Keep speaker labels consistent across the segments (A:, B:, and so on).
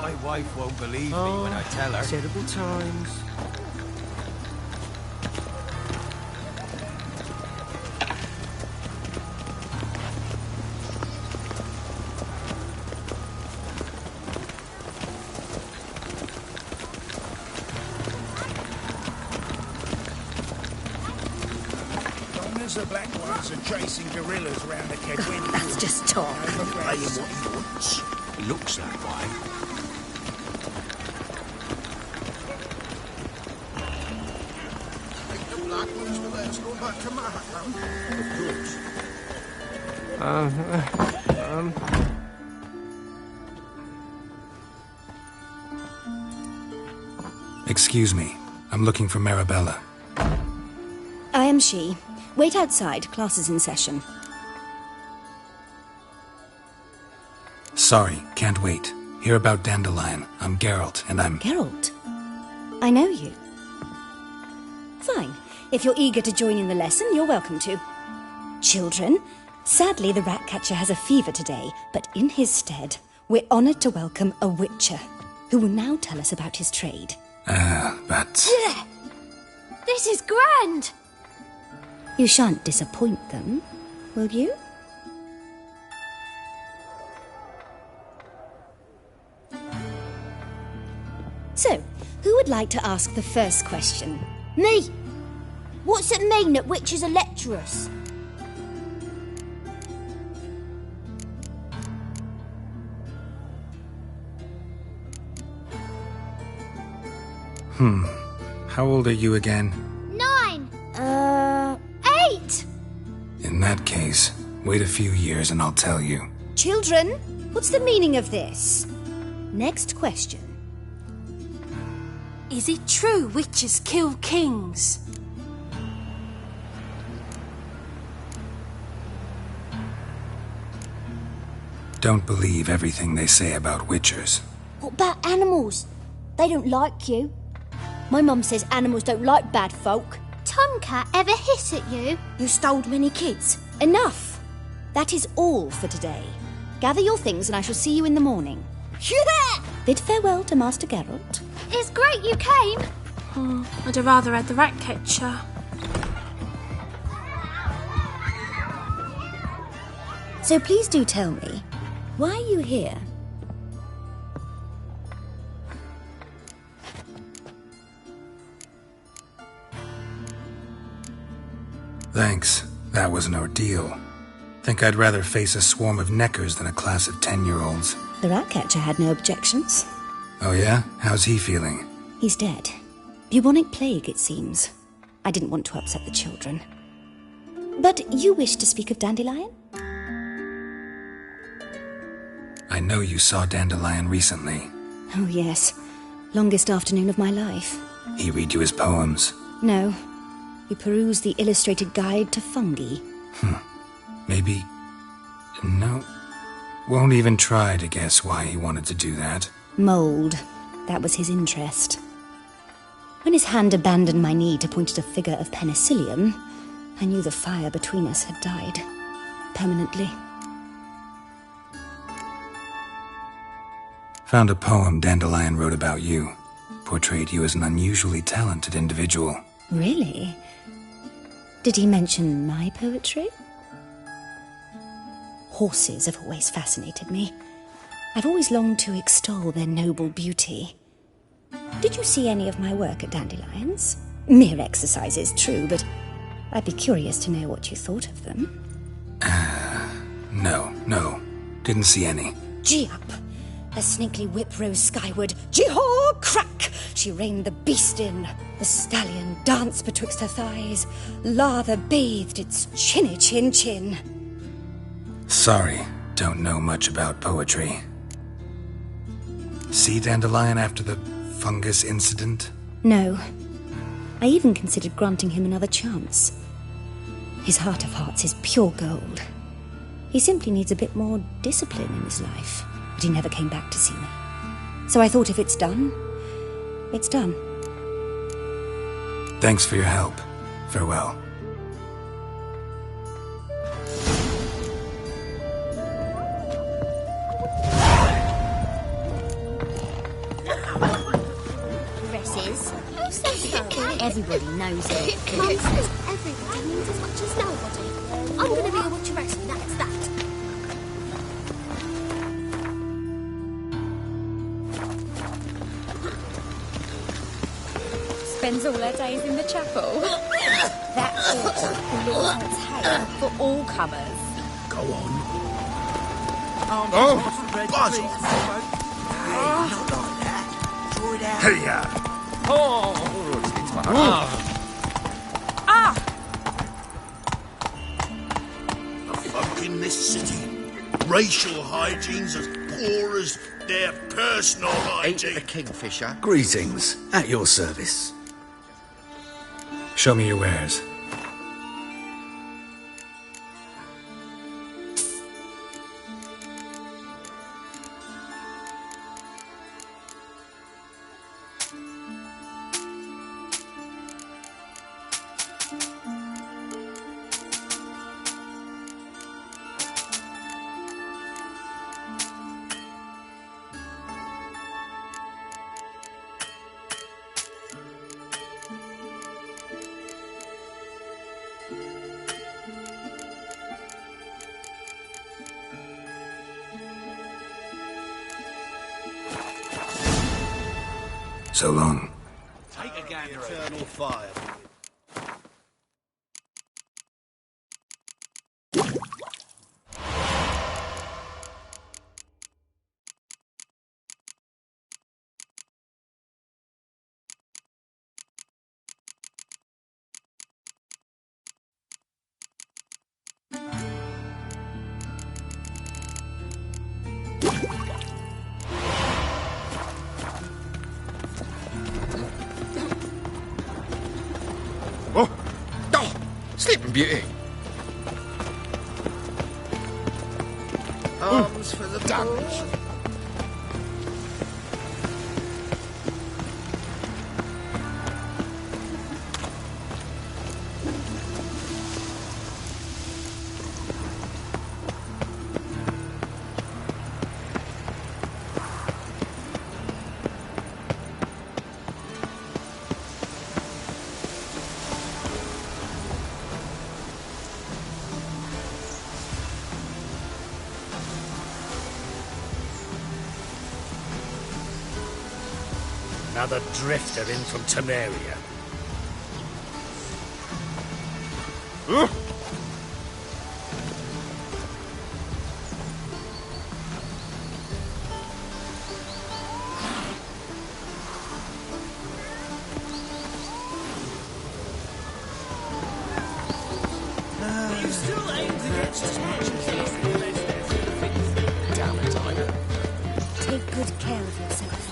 A: My wife won't believe me when I tell her.
B: Terrible times.
C: The black ones are chasing gorillas around the Kedwin.
D: That's just talk.
A: Playing what he wants. Looks that way.
C: Think the black ones will let us go back to Mahatma? Of course.
E: Excuse me. I'm looking for Marabella.
D: I am she. Wait outside. Class is in session.
E: Sorry, can't wait. Hear about Dandelion. I'm Geralt, and I'm...
D: Geralt? I know you. Fine. If you're eager to join in the lesson, you're welcome to. Children, sadly the Ratcatcher has a fever today, but in his stead, we're honoured to welcome a Witcher, who will now tell us about his trade.
E: But...
F: Yeah. This is grand!
D: You shan't disappoint them, will you? So, who would like to ask the first question?
F: Me! What's it mean that witches are lecturers?
E: How old are you again?
F: 9! 8!
E: In that case, wait a few years and I'll tell you.
D: Children, what's the meaning of this? Next question.
F: Is it true witches kill kings?
E: Don't believe everything they say about witchers.
F: What about animals? They don't like you. My mum says animals don't like bad folk. Tomcat ever hiss at you?
D: You stole many kids. Enough! That is all for today. Gather your things and I shall see you in the morning.
F: Yeah!
D: Bid farewell to Master Geralt.
F: It's great you came.
G: I'd have rather had the Ratcatcher.
D: So please do tell me, why are you here?
E: Thanks. That was an ordeal. Think I'd rather face a swarm of neckers than a class of 10-year-olds.
D: The Ratcatcher had no objections.
E: Oh yeah? How's he feeling?
D: He's dead. Bubonic plague, it seems. I didn't want to upset the children. But you wish to speak of Dandelion?
E: I know you saw Dandelion recently.
D: Oh yes. Longest afternoon of my life.
E: He read you his poems.
D: No. We perused the illustrated guide to fungi.
E: Maybe... No. Won't even try to guess why he wanted to do that.
D: Mold. That was his interest. When his hand abandoned my knee to point at a figure of penicillium, I knew the fire between us had died. Permanently.
E: Found a poem Dandelion wrote about you. Portrayed you as an unusually talented individual.
D: Really? Did he mention my poetry? Horses have always fascinated me. I've always longed to extol their noble beauty. Did you see any of my work at Dandelion's? Mere exercises, true, but I'd be curious to know what you thought of them.
E: No. Didn't see any.
D: Gee up! A snaky whip rose skyward. Gee-haw! Crack! She reined the beast in. The stallion danced betwixt her thighs. Lather bathed its chinny chin.
E: Sorry, don't know much about poetry. See Dandelion after the fungus incident?
D: No. I even considered granting him another chance. His heart of hearts is pure gold. He simply needs a bit more discipline in his life. But he never came back to see me. So I thought if it's done, it's done.
E: Thanks for your help. Farewell.
F: Everybody knows it.
B: Mum says everybody means as much as nobody. I'm going to be a witcheress, and that's that.
D: Spends all her days in the chapel. That daughter who looks on its hair for all comers.
C: Go on.
A: Oh, buzz off. Hey, not like that. Draw it out.
C: Hey, The folk in this city, racial hygiene's as poor as their personal
A: Ain't
C: hygiene.
A: the kingfisher.
H: Greetings, at your service.
E: Show me your wares. So long.
C: Take a gander at eternal fire.
H: Sleeping Beauty.
A: Arms for the damage.
C: Another drifter in from Temeria.
A: You still aim to get damn it, Ida.
D: Take good care of yourself.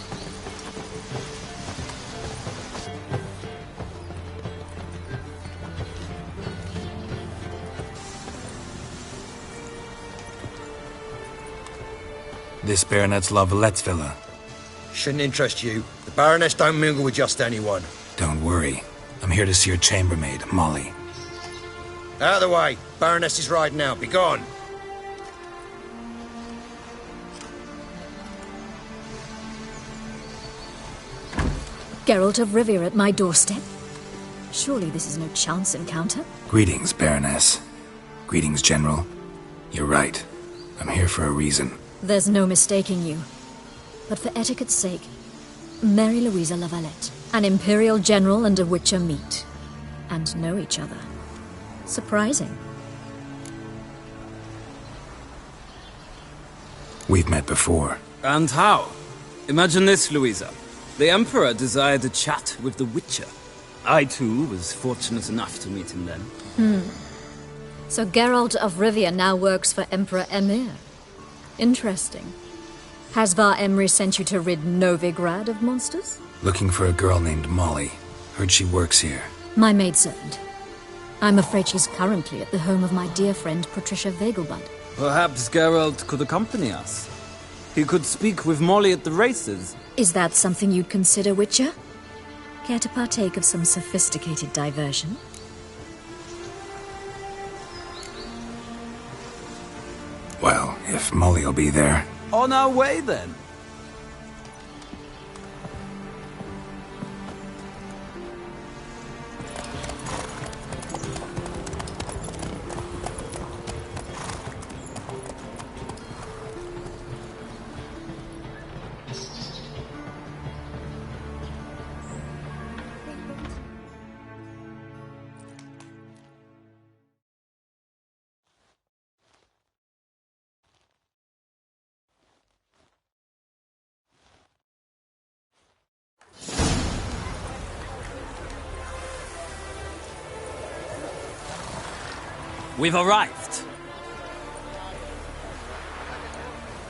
E: This Baronet's La Vallette's villa.
H: Shouldn't interest you. The Baroness don't mingle with just anyone.
E: Don't worry. I'm here to see your chambermaid, Molly.
H: Out of the way. Baroness is riding out. Be gone.
I: Geralt of Rivia at my doorstep? Surely this is no chance encounter?
E: Greetings, Baroness. Greetings, General. You're right. I'm here for a reason.
I: There's no mistaking you. But for etiquette's sake, Mary Louisa La Valette, an Imperial General and a Witcher meet. And know each other. Surprising.
E: We've met before.
J: And how? Imagine this, Louisa. The Emperor desired a chat with the Witcher. I, too, was fortunate enough to meet him then.
I: So Geralt of Rivia now works for Emperor Emir. Interesting. Has Var Emry sent you to rid Novigrad of monsters?
E: Looking for a girl named Molly. Heard she works here.
I: My maidservant. I'm afraid she's currently at the home of my dear friend Patricia Vegelbud.
J: Perhaps Geralt could accompany us. He could speak with Molly at the races.
I: Is that something you'd consider, Witcher? Care to partake of some sophisticated diversion?
E: Well, if Molly'll be there.
J: On our way, then. We've arrived.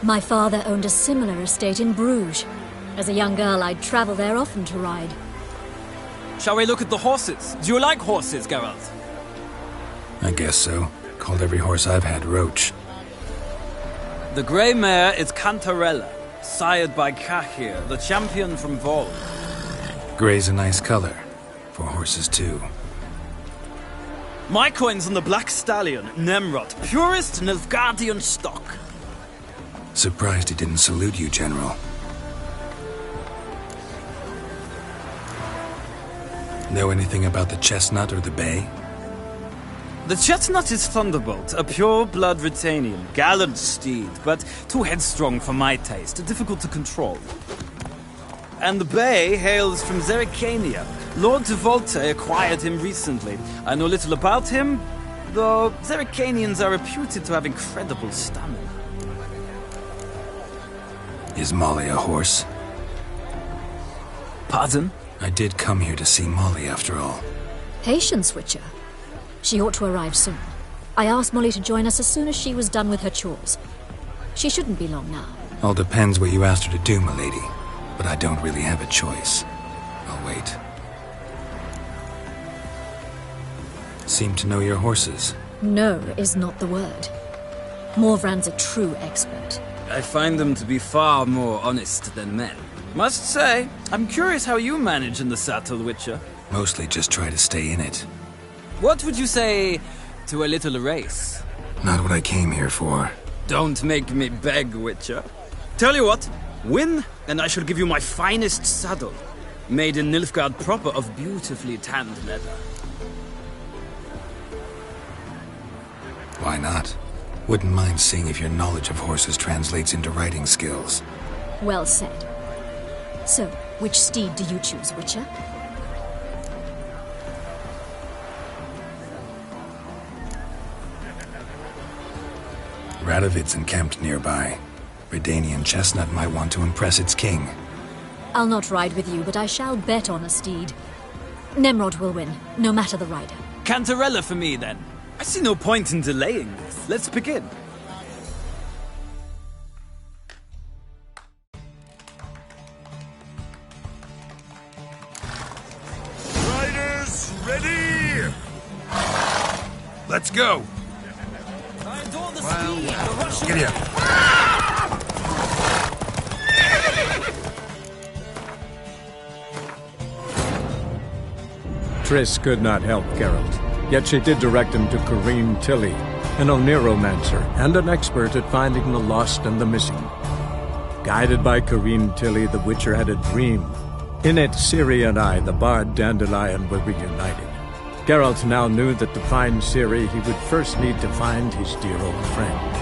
I: My father owned a similar estate in Bruges. As a young girl, I'd travel there often to ride.
J: Shall we look at the horses? Do you like horses, Geralt?
E: I guess so. Called every horse I've had Roach.
J: The grey mare is Cantarella, sired by Kahir, the champion from Vol.
E: Grey's a nice color. For horses, too.
J: My coin's on the black stallion, Nemrod, purest Nilfgaardian stock.
E: Surprised he didn't salute you, General. Know anything about the chestnut or the bay?
J: The chestnut is Thunderbolt, a pure-blood Britannian, gallant steed, but too headstrong for my taste, difficult to control. And the bay hails from Zerrikania. Lord de Volte acquired him recently. I know little about him, though Zerrikanians are reputed to have incredible stamina.
E: Is Molly a horse?
J: Pardon?
E: I did come here to see Molly, after all.
I: Patience, Witcher. She ought to arrive soon. I asked Molly to join us as soon as she was done with her chores. She shouldn't be long now.
E: All depends what you asked her to do, milady. But I don't really have a choice. I'll wait. Seem to know your horses.
I: No is not the word. Morvran's a true expert.
J: I find them to be far more honest than men. Must say, I'm curious how you manage in the saddle, Witcher.
E: Mostly just try to stay in it.
J: What would you say to a little race?
E: Not what I came here for.
J: Don't make me beg, Witcher. Tell you what, win, and I shall give you my finest saddle. Made in Nilfgaard proper of beautifully tanned leather.
E: Why not? Wouldn't mind seeing if your knowledge of horses translates into riding skills.
I: Well said. So, which steed do you choose, Witcher?
E: Radovid's encamped nearby. Redanian chestnut might want to impress its king.
I: I'll not ride with you, but I shall bet on a steed. Nemrod will win, no matter the rider.
J: Cantarella for me, then. I see no point in delaying this. Let's begin.
C: Riders, ready?
E: Let's go! Get here.
K: Triss could not help Geralt, yet she did direct him to Kareem Tilly, an Oniromancer and an expert at finding the lost and the missing. Guided by Kareem Tilly, the Witcher had a dream. In it, Ciri and I, the bard Dandelion, were reunited. Geralt now knew that to find Ciri, he would first need to find his dear old friend.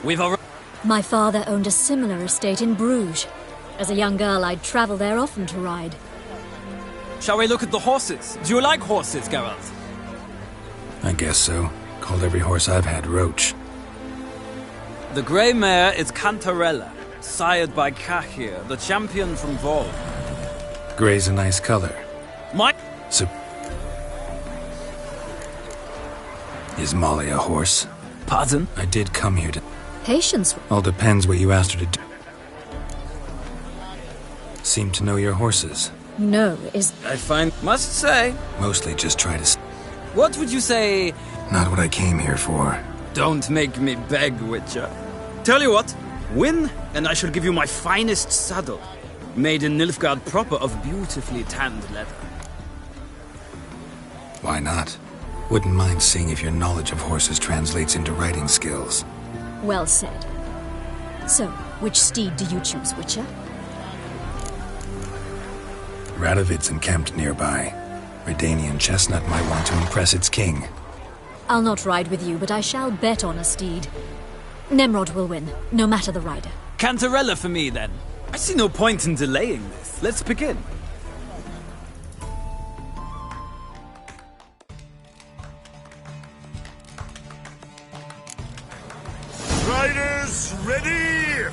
J: We've already...
I: My father owned a similar estate in Bruges. As a young girl, I'd travel there often to ride.
J: Shall we look at the horses? Do you like horses, Geralt?
E: I guess so. Called every horse I've had Roach.
J: The grey mare is Cantarella, sired by Cahir, the champion from Vol.
E: Grey's a nice color.
J: My...
E: So... Is Molly a horse?
J: Pardon?
E: I did come here to...
I: Patience.
E: All depends what you asked her to do. Seem to know your horses.
I: No, is...
J: Must say...
E: Mostly just try to...
J: What would you say...
E: Not what I came here for.
J: Don't make me beg, Witcher. Tell you what, win, and I shall give you my finest saddle. Made in Nilfgaard proper of beautifully tanned leather.
E: Why not? Wouldn't mind seeing if your knowledge of horses translates into riding skills.
I: Well said. So, which steed do you choose, Witcher?
E: Radovid's encamped nearby. Redanian chestnut might want to impress its king.
I: I'll not ride with you, but I shall bet on a steed. Nemrod will win, no matter the rider.
J: Cantarella for me, then. I see no point in delaying this. Let's begin.
C: Riders, ready!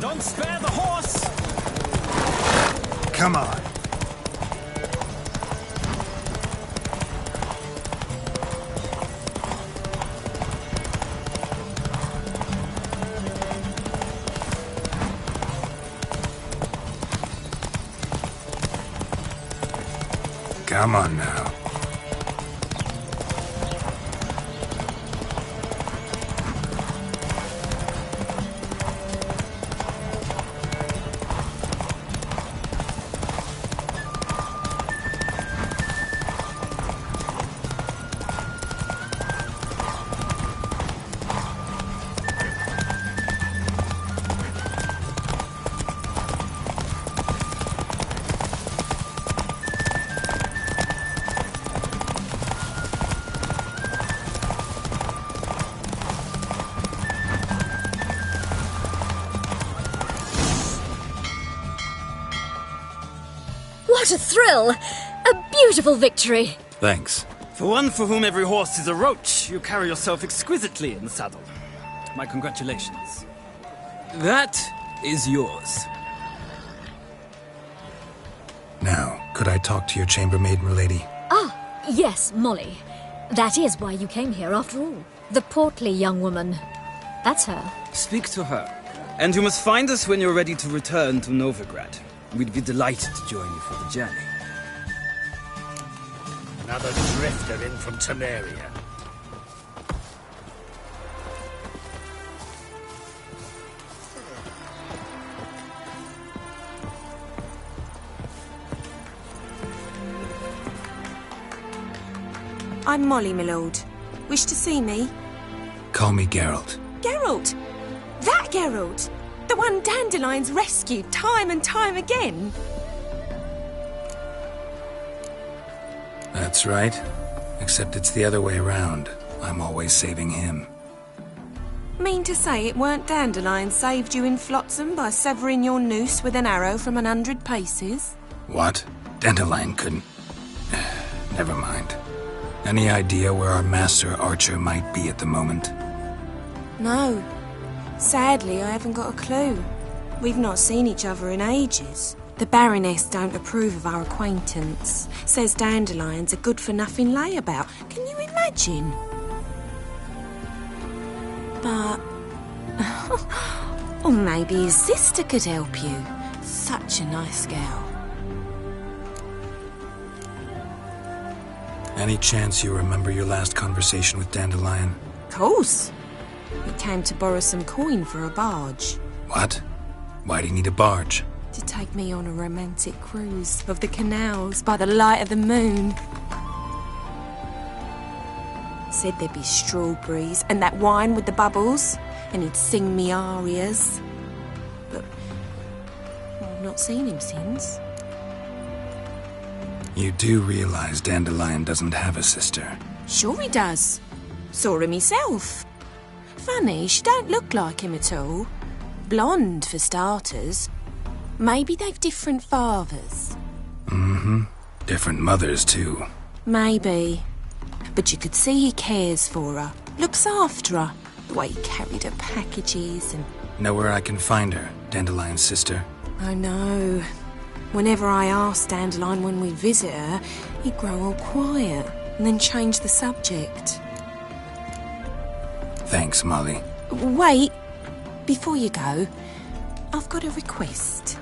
J: Don't spare the horse!
E: Come on. Come on now.
I: What a thrill! A beautiful victory!
E: Thanks.
J: For one for whom every horse is a roach, you carry yourself exquisitely in the saddle. My congratulations. That is yours.
E: Now, could I talk to your chambermaid, milady?
I: Ah, yes, Molly. That is why you came here after all. The portly young woman. That's her.
J: Speak to her. And you must find us when you're ready to return to Novigrad. We'd be delighted to join you for the journey.
C: Another drifter in from Temeria.
L: I'm Molly, my lord. Wish to see me?
E: Call me Geralt.
L: Geralt! That Geralt! The one Dandelion's rescued time and time again!
E: That's right. Except it's the other way around. I'm always saving him.
L: Mean to say it weren't Dandelion saved you in Flotsam by severing your noose with an arrow from 100 paces?
E: What? Dandelion couldn't... Never mind. Any idea where our master archer might be at the moment?
L: No. Sadly, I haven't got a clue. We've not seen each other in ages. The Baroness don't approve of our acquaintance. Says Dandelion's a good-for-nothing layabout. Can you imagine? But... or maybe his sister could help you. Such a nice girl.
E: Any chance you remember your last conversation with Dandelion?
L: Course. He came to borrow some coin for a barge.
E: What? Why do you need a barge?
L: To take me on a romantic cruise of the canals by the light of the moon. Said there'd be strawberries and that wine with the bubbles, and he'd sing me arias. But I've not seen him since.
E: You do realize Dandelion doesn't have a sister?
L: Sure he does. Saw him myself. Funny, she don't look like him at all. Blonde, for starters. Maybe they've different fathers.
E: Mm-hmm. Different mothers, too.
L: Maybe. But you could see he cares for her. Looks after her. The way he carried her packages and...
E: Know where I can find her, Dandelion's sister?
L: I know. Whenever I asked Dandelion when we visit her, he'd grow all quiet and then change the subject.
E: Thanks, Molly.
L: Wait. Before you go, I've got a request.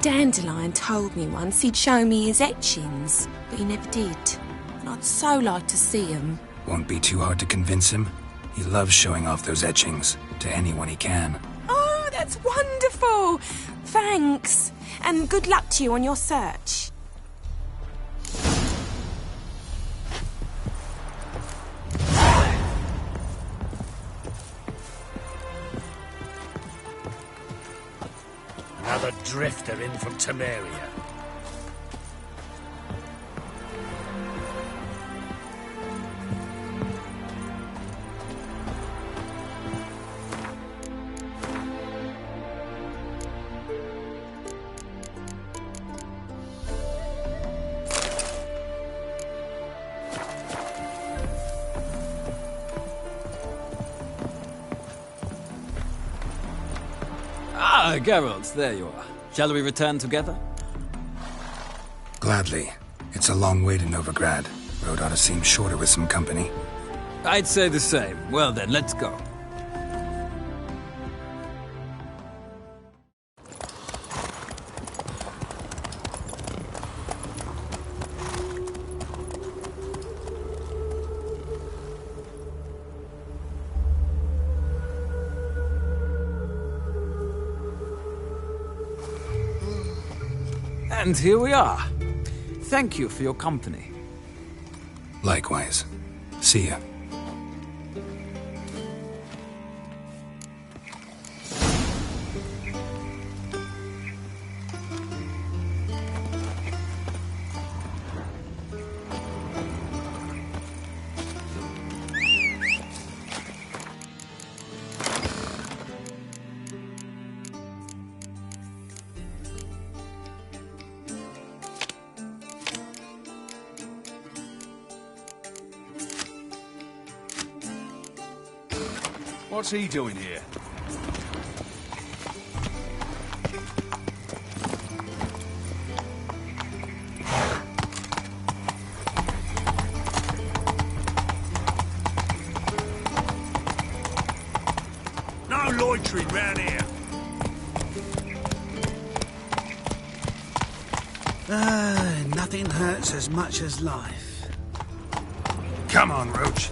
L: Dandelion told me once he'd show me his etchings, but he never did. And I'd so like to see them.
E: Won't be too hard to convince him. He loves showing off those etchings to anyone he can.
L: Oh, that's wonderful! Thanks. And good luck to you on your search.
C: Another drifter in from Temeria.
J: Ah, Geralt, there you are. Shall we return together?
E: Gladly. It's a long way to Novigrad. Road ought to seem shorter with some company.
J: I'd say the same. Well then, let's go. And here we are. Thank you for your company.
E: Likewise. See ya.
M: What's he doing here?
C: No loitering round here.
A: Nothing hurts as much as life.
E: Come on, Roach.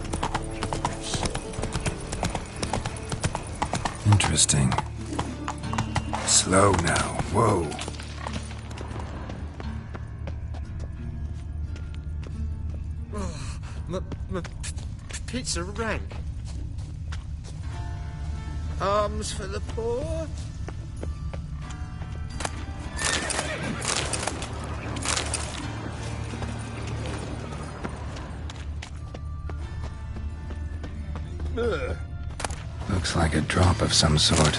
E: Interesting. Slow now. Whoa.
A: Pizza rank. Arms for the poor.
E: Looks like a drop of some sort.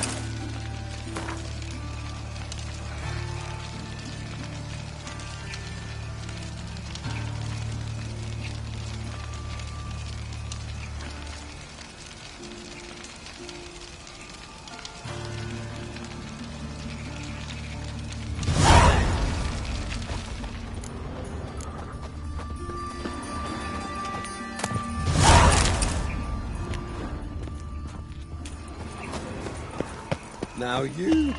M: Now you...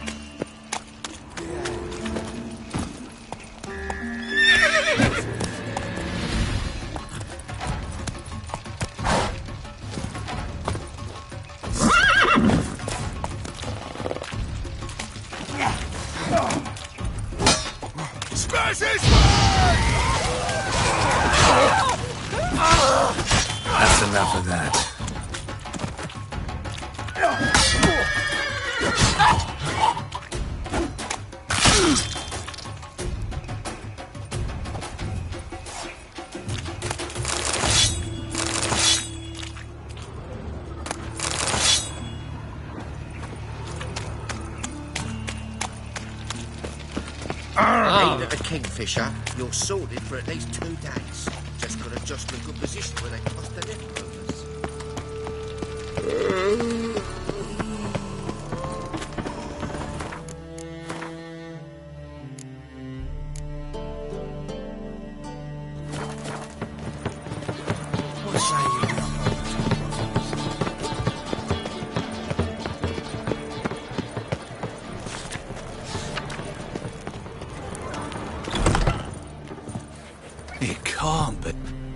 C: Smash his
E: That's enough of that.
A: Ain't it a kingfisher? You're sorted for at least 2 days. Just gotta adjust to a good position where they cross the death rovers.
C: What say you?
M: It can't be.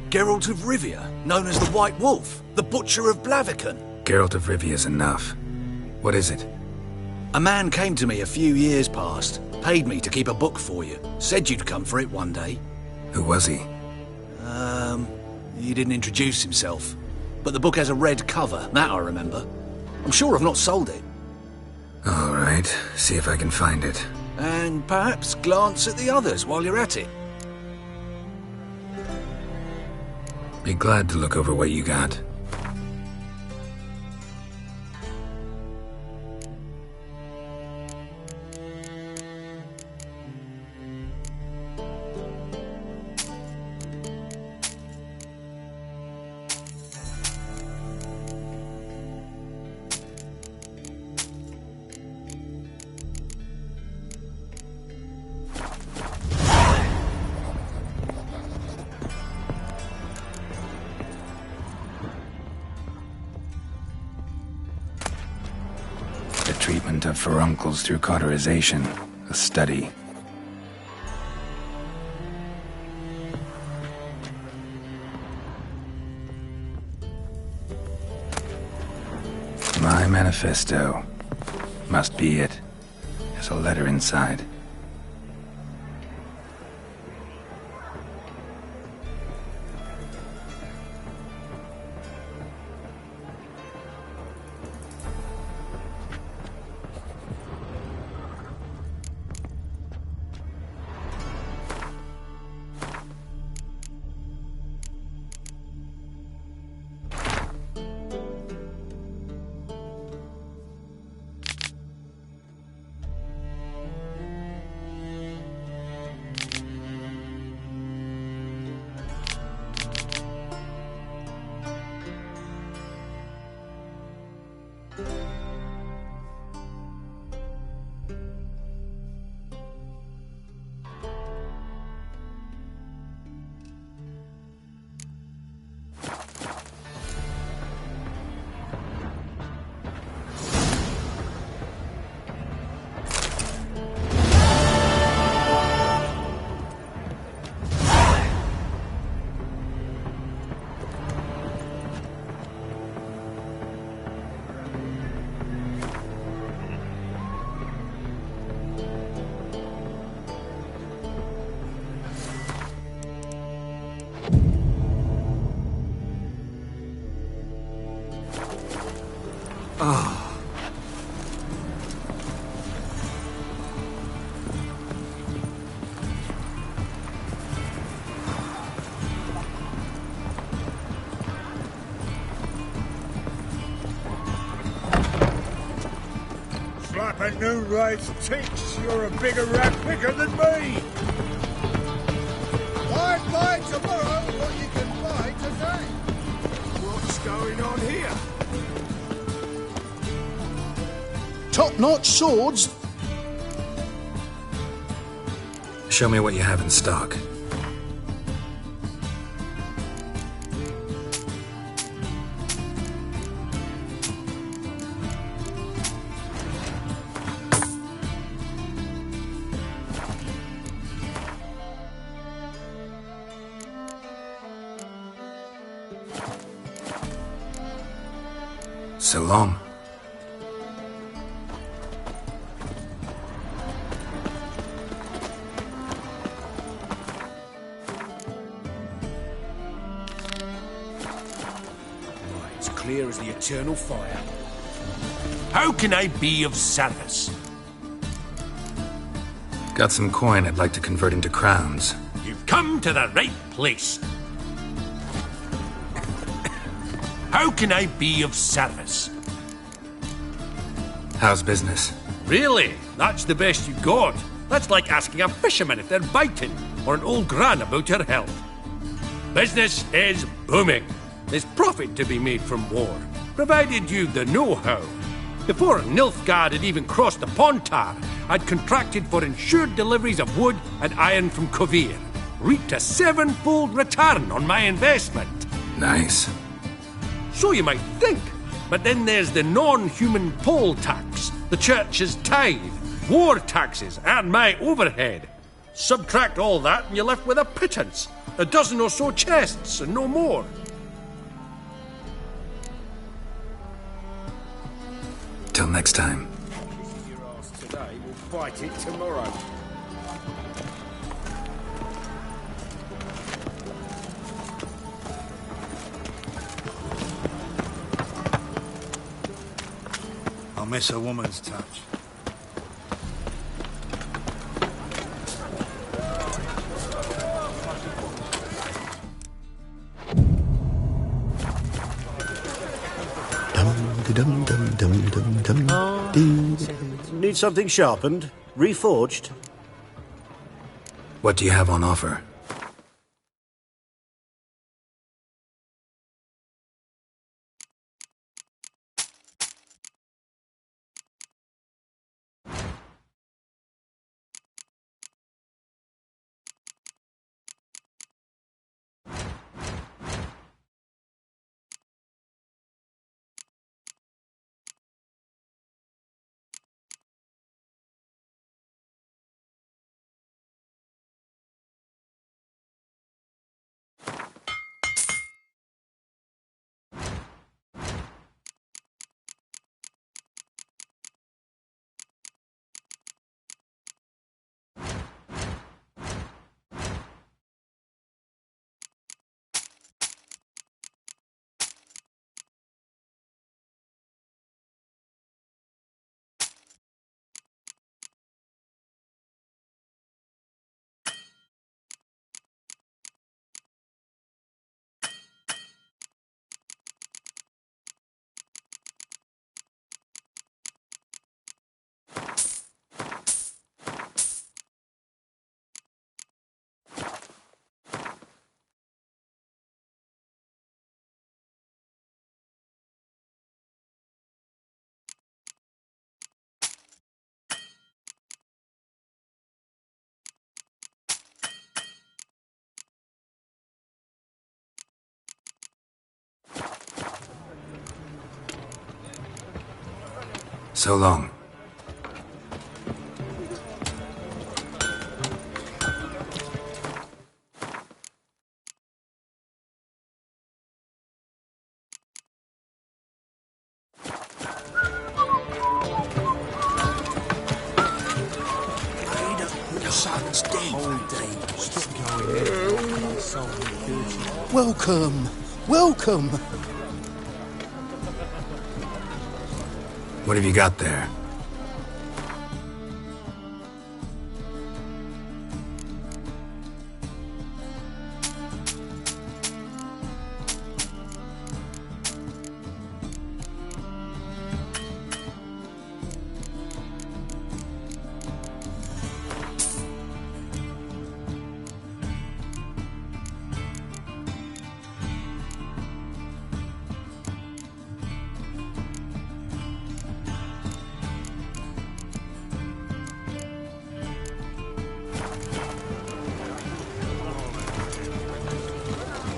M: Geralt of Rivia, known as the White Wolf, the Butcher of Blaviken.
E: Geralt of Rivia's enough. What is it?
M: A man came to me a few years past, paid me to keep a book for you, said you'd come for it one day.
E: Who was he?
M: He didn't introduce himself. But the book has a red cover, that I remember. I'm sure I've not sold it.
E: All right, see if I can find it.
M: And perhaps glance at the others while you're at it.
E: Be glad to look over what you got. Treatment of furuncles through cauterization, a study. My manifesto. Must be it. There's a letter inside.
C: A new race thinks you're a bigger rat picker than me. I'd buy tomorrow what you can buy today. What's going on here? Top-notch swords.
E: Show me what you have in stock. So long.
N: It's clear as the eternal fire. How can I be of service?
E: Got some coin I'd like to convert into crowns.
N: You've come to the right place. How can I be of service?
E: How's business?
N: Really? That's the best you got? That's like asking a fisherman if they're biting, or an old gran about her health. Business is booming. There's profit to be made from war, provided you've the know-how. Before Nilfgaard had even crossed the Pontar, I'd contracted for insured deliveries of wood and iron from Kovir. Reaped a 7-fold return on my investment.
E: Nice.
N: So you might think. But then there's the non-human poll tax, the church's tithe, war taxes, and my overhead. Subtract all that and you're left with a pittance. A dozen or so chests and no more.
E: Till next time.
N: Your ass today, we'll fight it tomorrow.
C: I'll miss a woman's touch.
O: Need something sharpened? Reforged?
E: What do you have on offer? So long.
C: Welcome. Welcome.
E: What have you got there?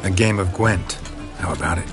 E: A game of Gwent. How about it?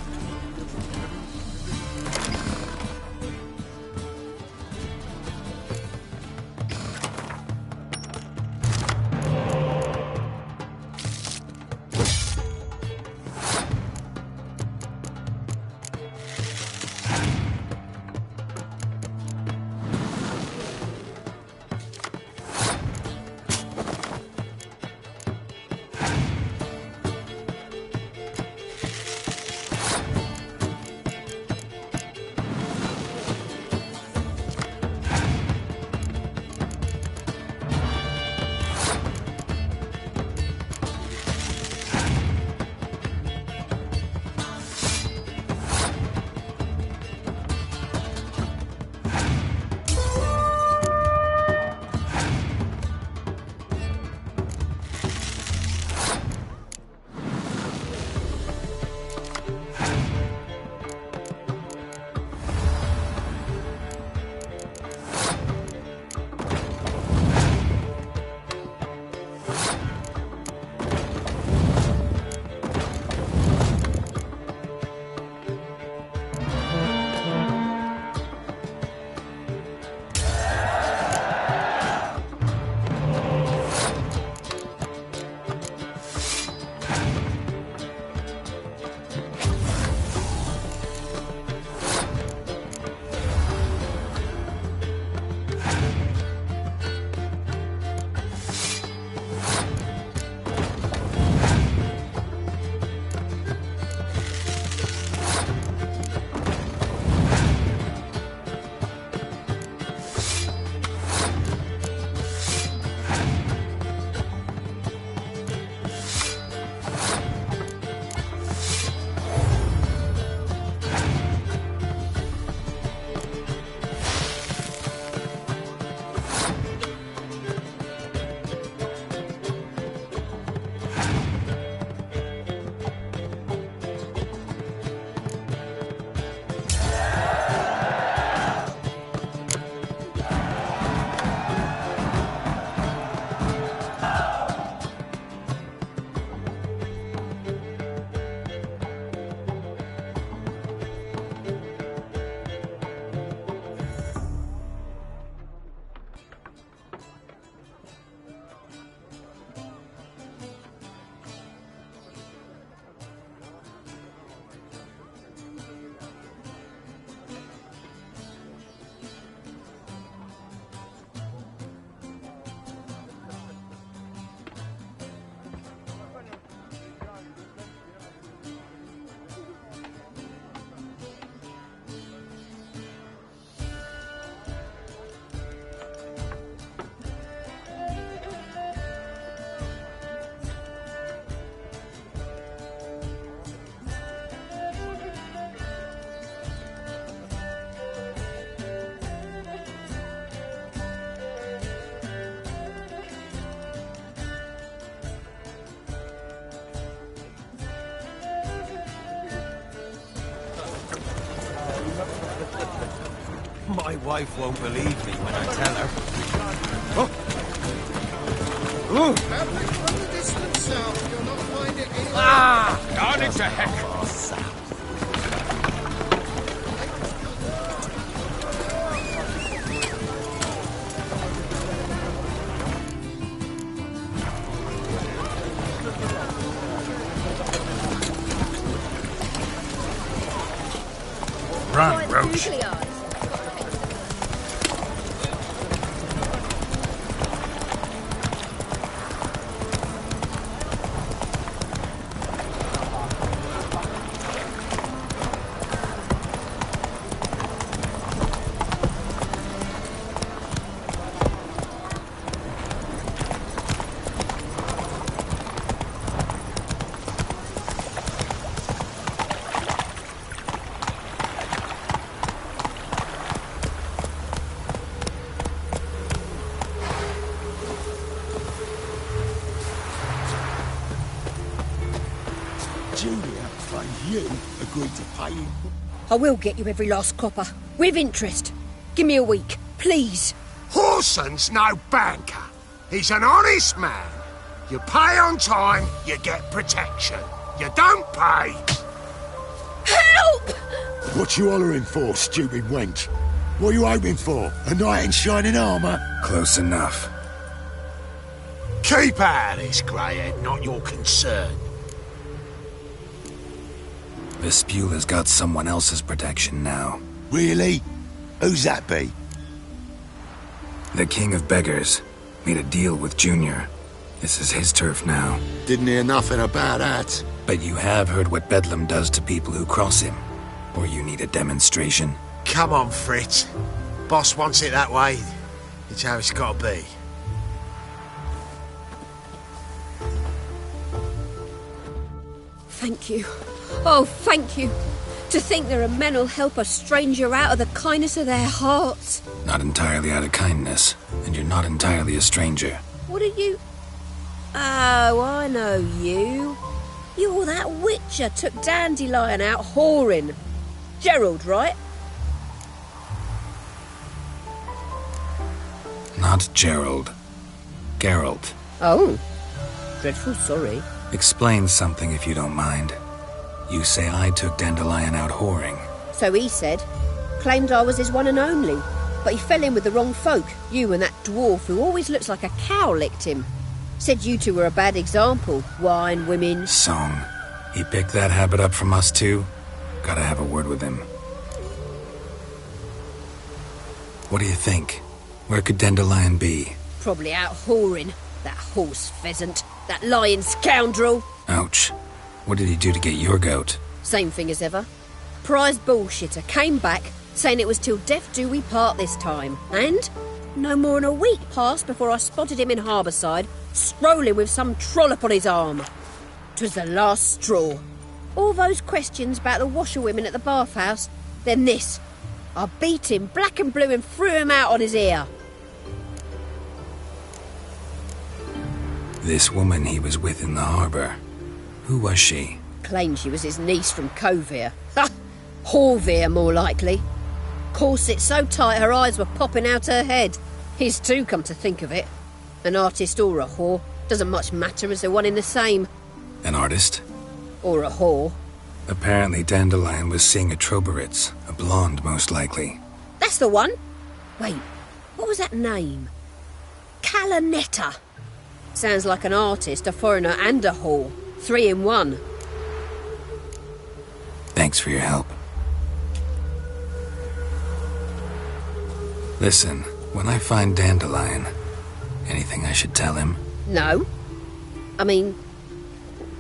M: My wife won't believe me when I tell her.
C: From the distant south, you'll not find it anywhere.
N: Down into heck!
E: Run, Roach.
C: Julia, and you agreed to pay him.
F: I will get you every last copper, with interest. Give me a week, please.
P: Horson's no banker. He's an honest man. You pay on time, you get protection. You don't pay.
F: Help!
C: What you hollering for, stupid wench? What are you hoping for? A knight in shining armour?
E: Close enough.
P: Keep out of this, greyhead, not your concern.
E: Vespula's got someone else's protection now.
C: Really? Who's that be?
E: The King of Beggars made a deal with Junior. This is his turf now.
C: Didn't hear nothing about that.
E: But you have heard what Bedlam does to people who cross him. Or you need a demonstration?
P: Come on, Fritz. Boss wants it that way. It's how it's got to be.
F: Thank you. Oh, thank you. To think there are men who'll help a stranger out of the kindness of their hearts.
E: Not entirely out of kindness, and you're not entirely a stranger.
F: What are you... Oh, I know you. You're that witcher took Dandelion out whoring. Gerald, right?
E: Not Gerald. Geralt.
F: Oh. Dreadful sorry.
E: Explain something if you don't mind. You say I took Dandelion out whoring.
F: So he said. Claimed I was his one and only. But he fell in with the wrong folk. You and that dwarf who always looks like a cow licked him. Said you two were a bad example. Wine, women...
E: Song. He picked that habit up from us too? Gotta have a word with him. What do you think? Where could Dandelion be?
F: Probably out whoring. That horse pheasant. That lying scoundrel.
E: Ouch. What did he do to get your goat?
F: Same thing as ever. Prize bullshitter came back, saying it was till death do we part this time. And no more than a week passed before I spotted him in Harbourside, strolling with some trollop on his arm. 'Twas the last straw. All those questions about the washerwomen at the bathhouse, then this. I beat him black and blue and threw him out on his ear.
E: This woman he was with in the harbour. Who was she?
F: Claimed she was his niece from Kovir. Ha! Horvir, more likely. Corset so tight her eyes were popping out her head. His too, come to think of it. An artist or a whore. Doesn't much matter as they're one in the same.
E: An artist?
F: Or a whore.
E: Apparently Dandelion was seeing a Troberitz, a blonde most likely.
F: That's the one. Wait, what was that name? Calanetta. Sounds like an artist, a foreigner and a whore. 3 in 1.
E: Thanks for your help. Listen, when I find Dandelion, anything I should tell him?
F: No. I mean,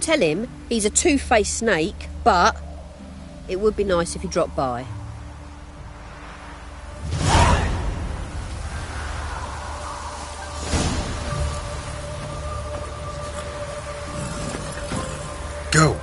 F: tell him he's a two-faced snake, but it would be nice if he dropped by.
E: Go!